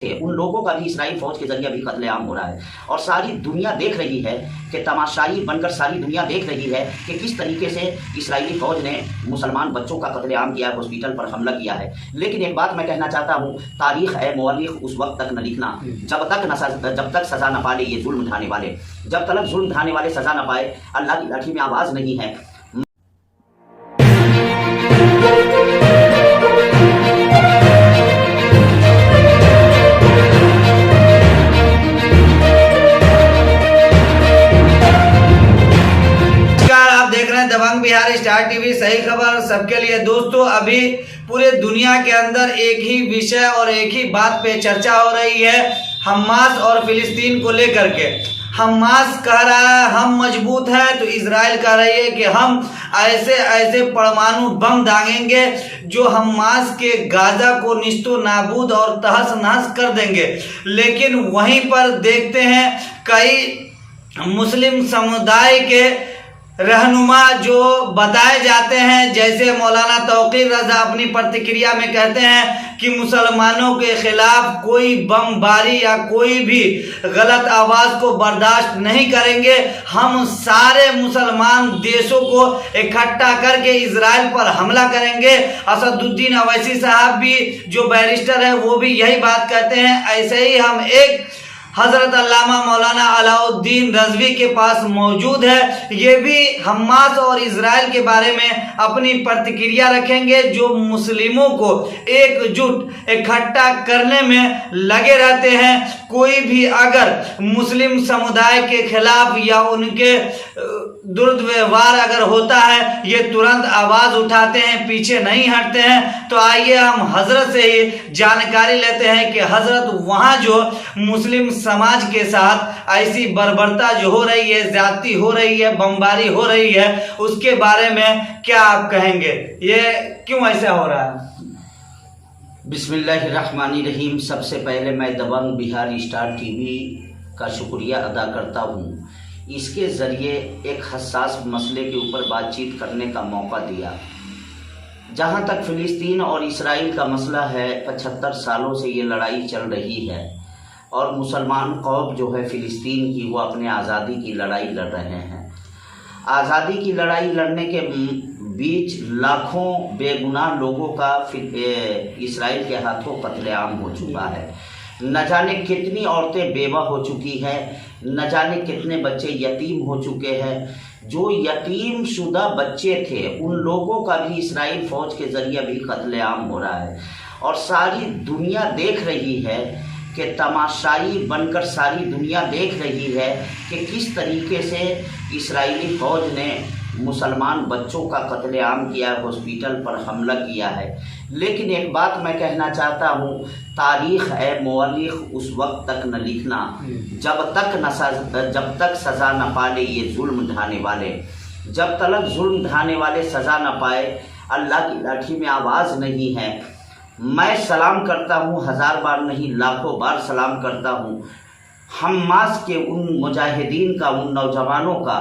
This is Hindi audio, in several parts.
उन लोगों का भी इसराइल फौज के जरिए भी कत्लेआम हो रहा है और सारी दुनिया देख रही है कि तमाशाई बनकर सारी दुनिया देख रही है कि किस तरीके से इसराइली फौज ने मुसलमान बच्चों का कत्लेआम किया है, हॉस्पिटल पर हमला किया है। लेकिन एक बात मैं कहना चाहता हूँ, तारीख है मौलिक उस वक्त तक न लिखना जब तक सजा न पाले ये जुल्म ढाने वाले, जब तक जुल्म ढाने वाले सजा न पाए अल्लाह की लाठी में आवाज़ नहीं है। दबंग बिहार स्टार टीवी, सही खबर सबके लिए। दोस्तों, अभी पूरे दुनिया के अंदर एक ही विषय और एक ही बात पे चर्चा हो रही है, हमास और फिलिस्तीन को लेकर के। हमास कह रहा है हम मजबूत हैं, तो इजराइल कह रही है कि हम ऐसे ऐसे परमाणु बम दागेंगे जो हमास के गाजा को निस्तो नाबूद और तहस नहस कर देंगे। लेकिन वहीं पर देखते हैं कई मुस्लिम समुदाय के रहनुमा जो बताए जाते हैं, जैसे मौलाना तौकीर रजा अपनी प्रतिक्रिया में कहते हैं कि मुसलमानों के खिलाफ कोई बमबारी या कोई भी गलत आवाज़ को बर्दाश्त नहीं करेंगे। हम सारे मुसलमान देशों को इकट्ठा करके इजराइल पर हमला करेंगे। असदुद्दीन अवैसी साहब भी जो बैरिस्टर है वो भी यही बात कहते हैं। ऐसे ही हम एक हजरत अल्लामा मौलाना अलाउद्दीन रज़वी के पास मौजूद है, ये भी हमास और इजराइल के बारे में अपनी प्रतिक्रिया रखेंगे, जो मुस्लिमों को एकजुट इकट्ठा करने में लगे रहते हैं। कोई भी अगर मुस्लिम समुदाय के खिलाफ या उनके दुर्व्यवहार अगर होता है, ये तुरंत आवाज़ उठाते हैं, पीछे नहीं हटते हैं। तो आइए हम हजरत से ही जानकारी लेते हैं कि हजरत वहाँ जो मुस्लिम समाज के साथ ऐसी बर्बरता जो हो रही है, ज्यादती हो रही है, बमबारी हो रही है, उसके बारे में क्या आप कहेंगे? ये क्यों ऐसा हो रहा है? बिस्मिल्लाहिर्रहमानिर्रहीम। सबसे पहले मैं दबंग बिहार स्टार टीवी का शुक्रिया अदा करता हूँ, इसके ज़रिए एक हसास मसले के ऊपर बातचीत करने का मौका दिया। जहाँ तक फ़िलिस्तीन और इसराइल का मसला है, 75 सालों से ये लड़ाई चल रही है और मुसलमान कौम जो है फ़िलिस्तीन की, वो अपने आज़ादी की लड़ाई लड़ रहे हैं। आज़ादी की लड़ाई लड़ने के बीच लाखों बेगुनाह लोगों का इसराइल के हाथों कत्लेआम हो चुका है। न जाने कितनी औरतें बेवा हो चुकी हैं, न जाने कितने बच्चे यतीम हो चुके हैं। जो यतीम शुदा बच्चे थे उन लोगों का भी इसराइल फ़ौज के ज़रिए भी कत्लेआम हो रहा है और सारी दुनिया देख रही है कि तमाशाई बनकर सारी दुनिया देख रही है कि किस तरीके से इसराइली फ़ौज ने मुसलमान बच्चों का कत्लेआम किया, हॉस्पिटल पर हमला किया है। लेकिन एक बात मैं कहना चाहता हूँ, तारीख है मौलिक उस वक्त तक न लिखना जब तक सज़ा न पाले ये जुल्म ढाने वाले, जब तक जुल्म ढाने वाले सज़ा न पाए अल्लाह की लाठी में आवाज़ नहीं है। मैं सलाम करता हूँ, 1000 बार नहीं लाखों बार सलाम करता हूँ हमास के उन मुजाहिदीन का, उन नौजवानों का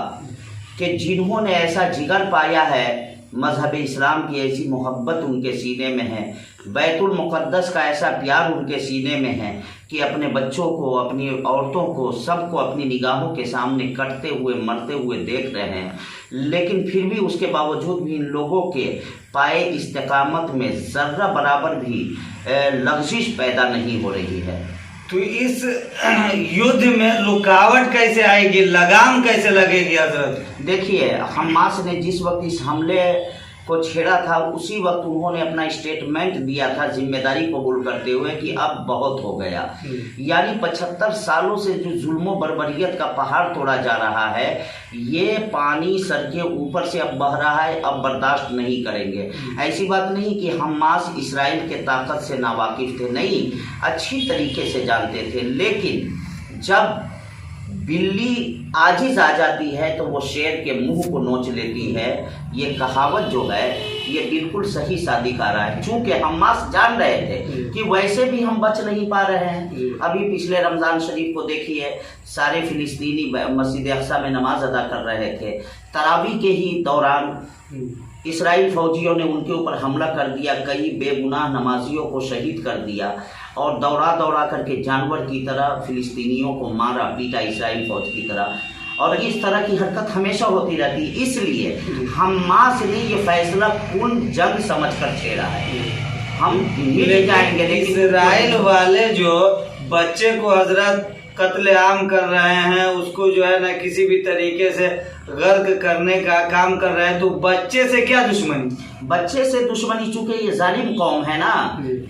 कि जिन्होंने ऐसा जिगर पाया है, मज़हब इस्लाम की ऐसी मोहब्बत उनके सीने में है, बैतुल मुक़द्दस का ऐसा प्यार उनके सीने में है कि अपने बच्चों को, अपनी औरतों को, सबको अपनी निगाहों के सामने कटते हुए, मरते हुए देख रहे हैं। लेकिन फिर भी उसके बावजूद भी इन लोगों के पाए इस्तिकामत में ज़र्रा बराबर भी लग़ज़िश पैदा नहीं हो रही है। तो इस युद्ध में रुकावट कैसे आएगी, लगाम कैसे लगेगी हजरत? देखिए, हमास ने जिस वक्त इस हमले को छेड़ा था उसी वक्त उन्होंने अपना स्टेटमेंट दिया था, जिम्मेदारी कबूल करते हुए कि अब बहुत हो गया। यानी 75 सालों से जो जुल्म बर्बरियत का पहाड़ तोड़ा जा रहा है, ये पानी सर के ऊपर से अब बह रहा है, अब बर्दाश्त नहीं करेंगे। ऐसी बात नहीं कि हमास इसराइल के ताकत से नावाकिफ थे, नहीं, अच्छी तरीके से जानते थे। लेकिन जब बिल्ली आजिज़ आ जाती है तो वो शेर के मुंह को नोच लेती है। ये कहावत जो है ये बिल्कुल सही साबित आ रहा है, चूँकि हमास जान रहे थे कि वैसे भी हम बच नहीं पा रहे हैं। अभी पिछले रमज़ान शरीफ को देखिए, सारे फ़िलिस्तीनी मस्जिद अक़सा में नमाज अदा कर रहे थे। तरावी के ही दौरान इसराइल फौजियों ने उनके ऊपर हमला कर दिया, कई बेगुनाह नमाजियों को शहीद कर दिया और दौड़ा दौड़ा करके जानवर की तरह फिलिस्तीनियों को मारा पीटा इस्राइल फौज की तरह, और इस तरह की हरकत हमेशा होती रहती है। इसलिए हमास ने ये फैसला पूर्ण जंग समझकर छेड़ा है। हम मिल जाएंगे, लेकिन इस्राइल वाले जो बच्चे को हजरत कत्लेआम कर रहे हैं, उसको जो है ना किसी भी तरीके से गर्क करने का काम कर रहे हैं, तो बच्चे से क्या दुश्मनी? बच्चे से दुश्मनी, चूंकि ये जालिम कौम है ना,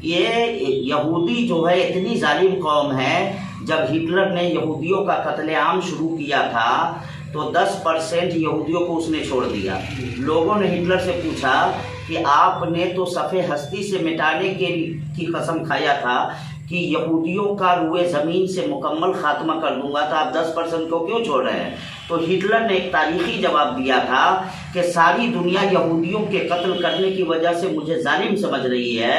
ये यहूदी जो है इतनी जालिम कौम है। जब हिटलर ने यहूदियों का कत्लेआम शुरू किया था तो 10% यहूदियों को उसने छोड़ दिया। लोगों ने हिटलर से पूछा कि आपने तो सफ़े हस्ती से मिटाने की कसम खाया था कि यहूदियों का रुए ज़मीन से मुकम्मल खात्मा कर दूंगा, तो आप 10% को क्यों छोड़ रहे हैं? तो हिटलर ने एक तारीखी जवाब दिया था कि सारी दुनिया यहूदियों के कत्ल करने की वजह से मुझे जालिम समझ रही है।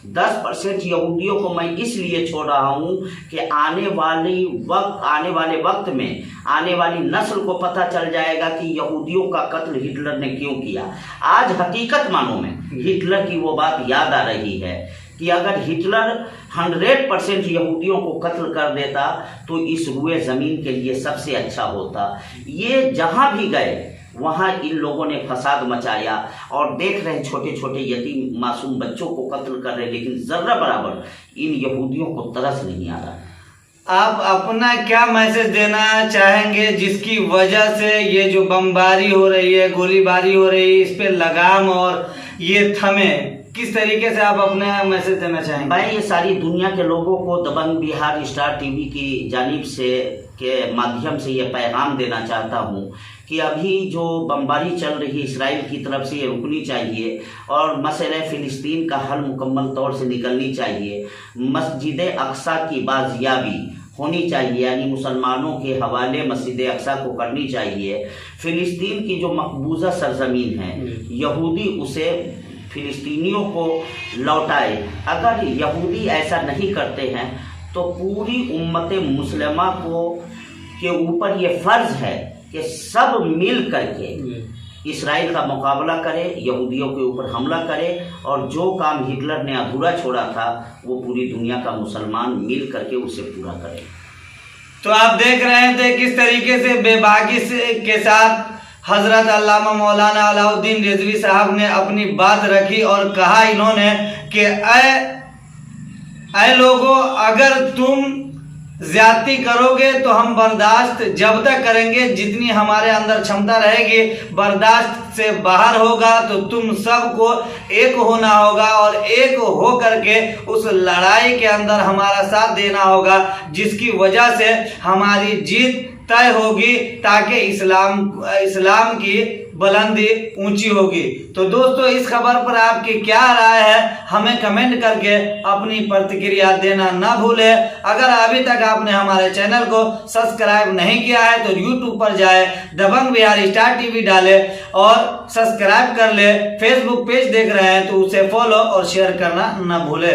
10% यहूदियों को मैं इसलिए छोड़ रहा हूँ कि आने वाले वक्त में आने वाली नस्ल को पता चल जाएगा कि यहूदियों का कत्ल हिटलर ने क्यों किया। आज हकीकत मानों में हिटलर की वो बात याद आ रही है कि अगर हिटलर 100% यहूदियों को कत्ल कर देता तो इस रुए ज़मीन के लिए सबसे अच्छा होता। ये जहाँ भी गए वहाँ इन लोगों ने फसाद मचाया, और देख रहे छोटे छोटे यतीम मासूम बच्चों को कत्ल कर रहे, लेकिन जर्रा बराबर इन यहूदियों को तरस नहीं आ रहा। आप अपना क्या मैसेज देना चाहेंगे जिसकी वजह से ये जो बमबारी हो रही है, गोलीबारी हो रही है, इस पे लगाम और ये थमे? किस तरीके से आप अपना मैसेज देना चाहेंगे? मैं ये सारी दुनिया के लोगों को दबंग बिहार स्टार टीवी की जानिब से के माध्यम से ये पैगाम देना चाहता हूँ कि अभी जो बमबारी चल रही है इसराइल की तरफ से, ये रुकनी चाहिए और मसले फ़िलिस्तीन का हल मुकम्मल तौर से निकलनी चाहिए। मस्जिद अक्सा की बाजियाबी होनी चाहिए, यानी मुसलमानों के हवाले मस्जिद अक्सा को करनी चाहिए। फ़िलिस्तीन की जो मकबूजा सरजमीन है, यहूदी उसे फ़िलिस्तीनियों को लौटाए। अगर यहूदी ऐसा नहीं करते हैं तो पूरी उम्मत मुस्लिमा के ऊपर ये फ़र्ज़ है कि सब मिल करके इसराइल का मुकाबला करे, यहूदियों के ऊपर हमला करे, और जो काम हिटलर ने अधूरा छोड़ा था वो पूरी दुनिया का मुसलमान मिल करके उसे पूरा करे। तो आप देख रहे थे किस तरीके से बेबाकी के साथ हजरत अल्लामा मौलाना अलाउद्दीन रिजवी साहब ने अपनी बात रखी और कहा इन्होंने कि ऐ लोगों, अगर तुम ज्यादती करोगे तो हम बर्दाश्त जब तक करेंगे, जितनी हमारे अंदर क्षमता रहेगी बर्दाश्त से बाहर होगा तो तुम सबको एक होना होगा और एक हो करके उस लड़ाई के अंदर हमारा साथ देना होगा, जिसकी वजह से हमारी जीत तय होगी, ताकि इस्लाम की बुलंदी ऊंची होगी। तो दोस्तों, इस खबर पर आपकी क्या राय है हमें कमेंट करके अपनी प्रतिक्रिया देना ना भूले। अगर अभी तक आपने हमारे चैनल को सब्सक्राइब नहीं किया है तो यूट्यूब पर जाए, दबंग बिहार स्टार टीवी डाले और सब्सक्राइब कर ले। फेसबुक पेज देख रहे हैं तो उसे फॉलो और शेयर करना ना भूले।